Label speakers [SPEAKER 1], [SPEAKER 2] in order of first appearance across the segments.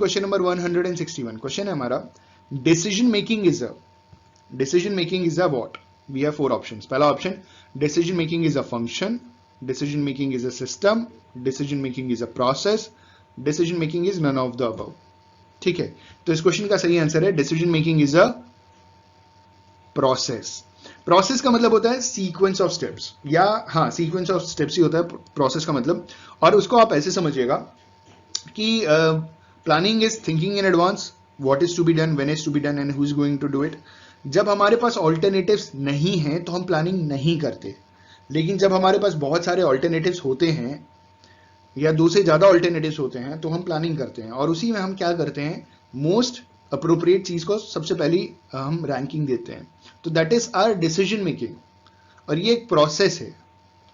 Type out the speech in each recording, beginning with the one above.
[SPEAKER 1] Question number 161. Question है हमारा decision making is a what. We have 4 options. पहला option decision making is a function, decision making is a system, decision making is a process, decision making is none of the above. ठीक है, तो इस question का सही answer है decision making is a process. Process का मतलब होता है सीक्वेंस ऑफ स्टेप्स, या हाँ सीक्वेंस ऑफ स्टेप्स ही होता है प्रोसेस का मतलब. और उसको आप ऐसे समझिएगा कि planning is thinking in advance what is to be done, when is to be done and who is going to do it. जब हमारे पास ऑल्टरनेटिव्स नहीं हैं तो हम प्लानिंग नहीं करते, लेकिन जब हमारे पास बहुत सारे ऑल्टरनेटिव्स होते हैं या 2 से ज्यादा ऑल्टरनेटिव्स होते हैं तो हम प्लानिंग करते हैं. और उसी में हम क्या करते हैं, मोस्ट अप्रोप्रिएट चीज को सबसे पहली हम रैंकिंग देते हैं. तो that is our decision making. और ये एक प्रोसेस है.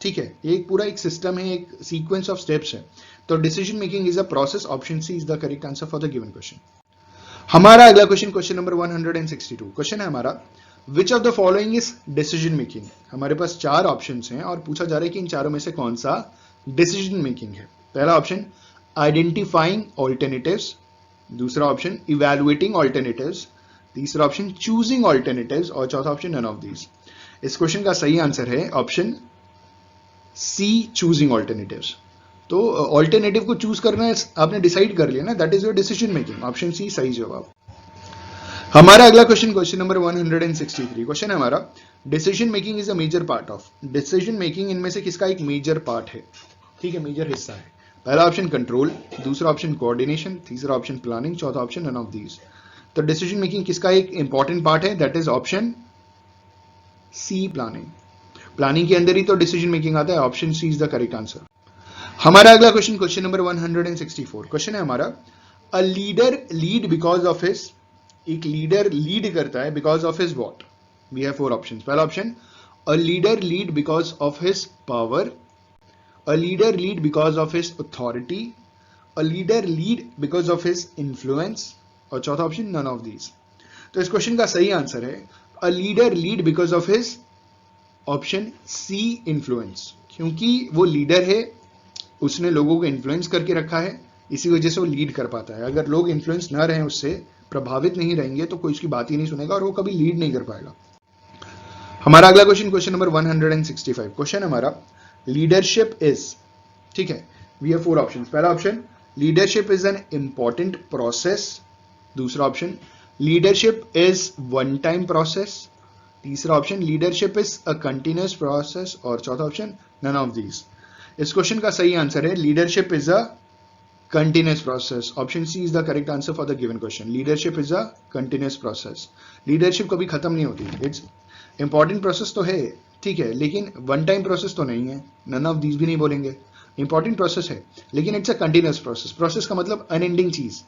[SPEAKER 1] ठीक है, ये एक पूरा एक सिस्टम है, एक सीक्वेंस ऑफ स्टेप्स है. तो decision making is a process. Option C is the correct answer for the given question. हमारा अगला क्वेश्चन, क्वेश्चन नंबर 162. क्वेश्चन है हमारा which of the following is decision making. हमारे पास 4 ऑप्शंस हैं और पूछा जा रहा है कि इन चारों में से कौन सा डिसीजन मेकिंग है. पहला ऑप्शन आइडेंटिफाइंग ऑल्टरनेटिव्स, दूसरा ऑप्शन इवैल्यूएटिंग ऑल्टरनेटिव्स, तीसरा ऑप्शन चूजिंग ऑल्टरनेटिव्स और चौथा ऑप्शन नन ऑफ दीज. इस क्वेश्चन का सही आंसर है ऑप्शन सी, चूजिंग ऑल्टरनेटिव्स. तो ऑल्टरनेटिव को चूज करना है, आपने डिसाइड कर लिया ना, that is your decision making. Option C सही जवाब. हमारा अगला क्वेश्चन, क्वेश्चन नंबर 163. क्वेश्चन है हमारा decision making is a major part of. Decision making इनमें से किसका एक मेजर पार्ट है. ठीक है, मेजर हिस्सा है. पहला ऑप्शन कंट्रोल, दूसरा ऑप्शन कोऑर्डिनेशन, तीसरा ऑप्शन प्लानिंग, चौथा ऑप्शन नन ऑफ दीज. तो डिसीजन मेकिंग किसका एक इंपॉर्टेंट पार्ट है, that is option C, planning. Planning के अंदर ही तो डिसीजन मेकिंग आता है. Option C is the correct answer. हमारा अगला क्वेश्चन, क्वेश्चन नंबर 164. क्वेश्चन है हमारा a leader lead because of his. एक लीडर लीड करता है because of his what. We have 4 options. पहला option a leader lead because of his power, a leader lead because of his authority, a leader lead because of his influence और चौथा option none of these. तो इस question का सही answer है a leader lead because of his option C, influence. क्योंकि वो leader है, उसने लोगों को इन्फ्लुएंस करके रखा है, इसी वजह से वो लीड कर पाता है. अगर लोग इन्फ्लुएंस ना रहें, उससे प्रभावित नहीं रहेंगे तो कोई उसकी बात ही नहीं सुनेगा और वो कभी लीड नहीं कर पाएगा. हमारा अगला क्वेश्चन, क्वेश्चन नंबर 165. क्वेश्चन हमारा लीडरशिप इज. ठीक है, वी हैव 4 ऑप्शंस. पहला option leadership is an important process, दूसरा option leadership is one time process, तीसरा option leadership is a continuous process और चौथा ऑप्शन नन ऑफ दीज. इस question का सही आंसर है leadership is a continuous process. Option C is the correct answer for the given question. Leadership is a continuous process. Leadership कभी खत्म नहीं होती. इट्स इंपॉर्टेंट प्रोसेस तो है, ठीक है, लेकिन वन टाइम प्रोसेस तो नहीं है. नन ऑफ दीज भी नहीं बोलेंगे. इंपॉर्टेंट प्रोसेस है लेकिन it's a continuous process. Process का मतलब अनएंडिंग चीज.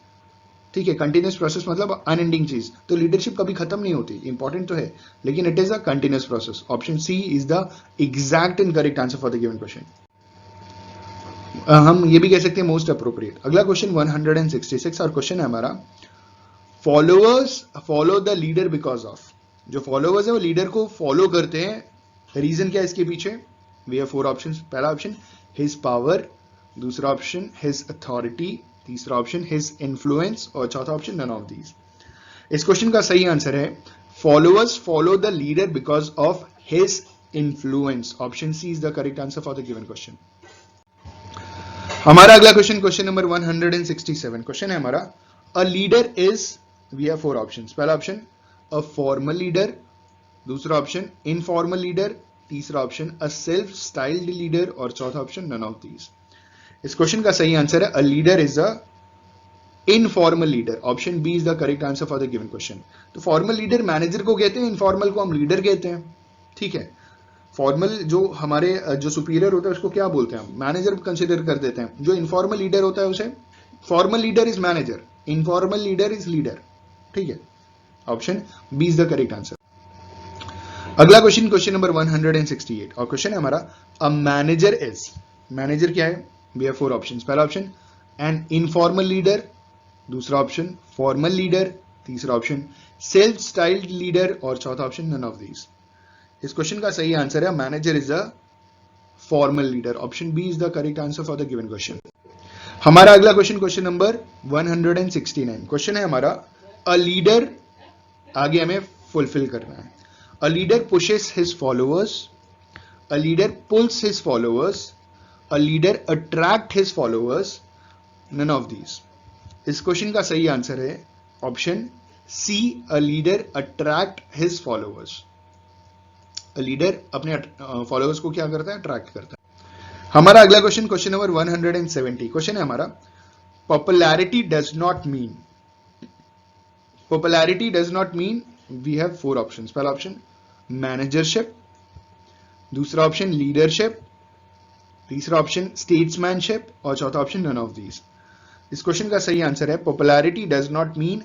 [SPEAKER 1] ठीक है, कंटिन्यूअस प्रोसेस मतलब अनएंडिंग चीज. तो लीडरशिप कभी खत्म नहीं होती. इंपॉर्टेंट तो है लेकिन it is a continuous process. Option C is the exact and correct answer for the given question. हम ये भी कह सकते हैं मोस्ट अप्रोप्रिएट. अगला क्वेश्चन 166 और क्वेश्चन है हमारा followers follow the leader because of. जो फॉलोअर्स है वो लीडर को फॉलो करते हैं, रीजन क्या है इसके पीछे. We have 4 options. पहला ऑप्शन हिज पावर, दूसरा ऑप्शन हिज अथॉरिटी, तीसरा ऑप्शन हिज इन्फ्लुएंस और चौथा ऑप्शन नन ऑफ दीज. इस क्वेश्चन का सही आंसर है followers follow the leader because of his influence. Option C is the correct answer for the given question. हमारा अगला क्वेश्चन, क्वेश्चन नंबर 167. क्वेश्चन है हमारा a leader is. We have 4 options. पहला option a formal leader, दूसरा option informal leader, तीसरा option a self styled leader और चौथा option none of these. इस क्वेश्चन का सही आंसर है a leader is a informal leader. Option B is the correct answer for the given question. तो formal leader manager को कहते हैं, इनफॉर्मल को हम लीडर कहते हैं. ठीक है, फॉर्मल जो हमारे जो सुपीरियर होता है उसको क्या बोलते हैं, हम मैनेजर कंसिडर कर देते हैं. जो इनफॉर्मल लीडर होता है उसे formal leader is manager, informal leader is leader. ठीक है, option B is the correct answer. अगला क्वेश्चन, क्वेश्चन नंबर 168 और क्वेश्चन है हमारा अ मैनेजर इज. मैनेजर क्या है. We have 4 options. पहला ऑप्शन एन इनफॉर्मल लीडर, दूसरा ऑप्शन फॉर्मल लीडर, तीसरा ऑप्शन सेल्फ स्टाइल्ड लीडर और चौथा ऑप्शन नन ऑफ दीज. इस क्वेश्चन का सही आंसर है manager is a formal leader. Option B is the correct answer for the given question. हमारा अगला क्वेश्चन, क्वेश्चन नंबर 169, क्वेश्चन है हमारा अ लीडर, आगे हमें फुलफिल करना है। A leader pushes his followers, a leader pulls his followers, a leader attract his followers, none of these. इस question का सही आंसर है option C, a leader attract his followers. A leader अपने followers को क्या करता है, अट्रैक्ट करता है। हमारा अगला क्वेश्चन, क्वेश्चन नंबर 170, क्वेश्चन है हमारा popularity does not mean, popularity does not mean, we have 4 options. पहला ऑप्शन मैनेजरशिप, दूसरा ऑप्शन लीडरशिप, तीसरा ऑप्शन स्टेट्समैनशिप और चौथा ऑप्शन नन ऑफ दीज। इस क्वेश्चन का सही आंसर है popularity does not mean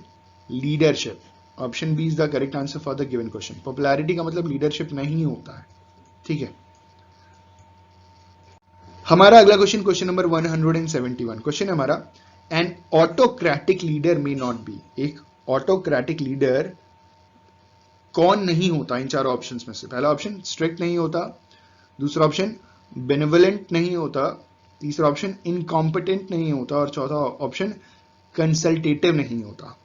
[SPEAKER 1] leadership. Option B is the correct answer for the given question. Popularity का मतलब लीडरशिप नहीं होता है, ठीक है। हमारा अगला क्वेश्चन, क्वेश्चन नंबर 171, क्वेश्चन है हमारा N autocratic leader may not B. एक ऑटोक्रेटिक लीडर कौन नहीं होता इन चारों ऑप्शंस में से? पहला ऑप्शन स्ट्रिक्ट नहीं होता, दूसरा ऑप्शन बेनिवोलेंट नहीं होता, तीसरा ऑप्शन इनकॉम्पिटेंट नहीं होता और चौथा ऑप्शन कंसल्टेटिव नहीं होता।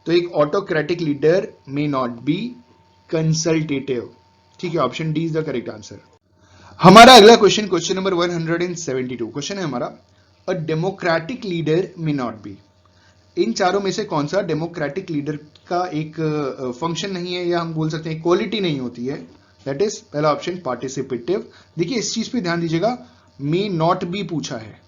[SPEAKER 1] तो एक autocratic leader may not be consultative, ठीक है। Option D is the correct answer. हमारा अगला क्वेश्चन, क्वेश्चन नंबर 172, क्वेश्चन है हमारा a democratic leader may not be. इन चारों में से कौन सा डेमोक्रेटिक लीडर का एक फंक्शन नहीं है, या हम बोल सकते हैं क्वालिटी नहीं होती है? दैट इज पहला ऑप्शन पार्टिसिपेटिव। देखिए इस चीज पे ध्यान दीजिएगा, मे नॉट बी पूछा है,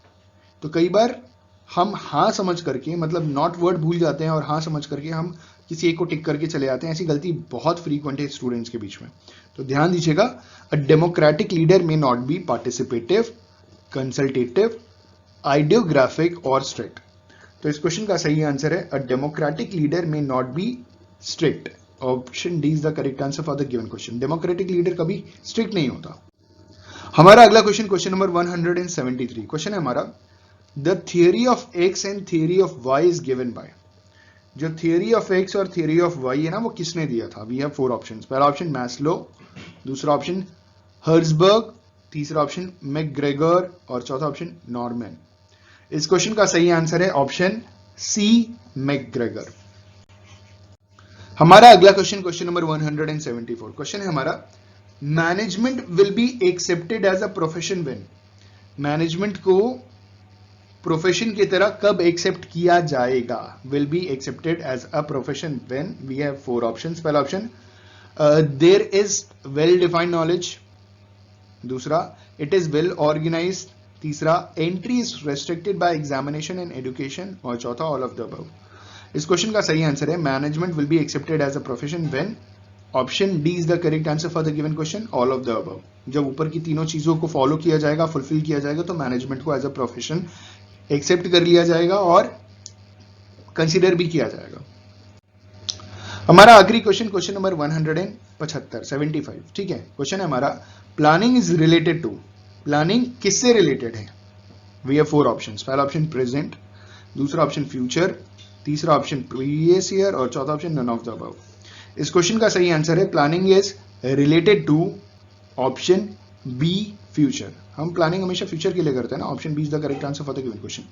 [SPEAKER 1] तो कई बार हम हाँ समझ करके, मतलब नॉट वर्ड भूल जाते हैं और हाँ समझ करके हम किसी एक को टिक करके चले जाते हैं। ऐसी गलती बहुत फ्रीक्वेंट है स्टूडेंट्स के बीच में, तो ध्यान दीजिएगा। A democratic leader may not be participative, consultative, idiographic और स्ट्रिक्ट। तो इस क्वेश्चन का सही आंसर है a democratic leader may not be strict. Option D is the correct answer for the given question. Democratic leader कभी strict नहीं होता। हमारा अगला क्वेश्चन, क्वेश्चन नंबर 173, क्वेश्चन है हमारा the theory of X and theory of Y is given by. जो theory of X और theory of Y है ना, वो किसने दिया था? We have 4 options. पहला ऑप्शन मैस्लो, दूसरा ऑप्शन हर्ट्जबर्ग, तीसरा ऑप्शन मैकग्रेगर और चौथा ऑप्शन नॉर्मन। इस क्वेश्चन का सही आंसर है ऑप्शन सी, मैकग्रेगर। हमारा अगला क्वेश्चन, क्वेश्चन नंबर 174, क्वेश्चन है हमारा management will be accepted as a profession when. Management को प्रोफेशन की तरह कब एक्सेप्ट किया जाएगा? Will be accepted as a profession when, we have 4 options. पहला option there is well defined knowledge, दूसरा इट इज वेल ऑर्गेनाइज्ड, तीसरा entry is restricted by examination and education और चौथा ऑल ऑफ द अबव। इस question का सही answer है management will be accepted as a profession when. Option D is the correct answer for the given question, all of the above. जब ऊपर की तीनों चीजों को फॉलो किया जाएगा, फुलफिल किया जाएगा, तो मैनेजमेंट को एज अ प्रोफेशन एक्सेप्ट कर लिया जाएगा और कंसीडर भी किया जाएगा। हमारा आखिरी क्वेश्चन, क्वेश्चन नंबर 175, ठीक है। क्वेश्चन है हमारा planning is related to. Planning किससे रिलेटेड है? We have 4 options. पहला ऑप्शन प्रेजेंट, दूसरा ऑप्शन फ्यूचर, तीसरा ऑप्शन प्रीवियस ईयर और चौथा option none of the above. इस क्वेश्चन का सही आंसर है planning is related to option B, future. हम प्लानिंग हमेशा फ्यूचर के लिए करते हैं ना। Option B is the correct answer for the given question.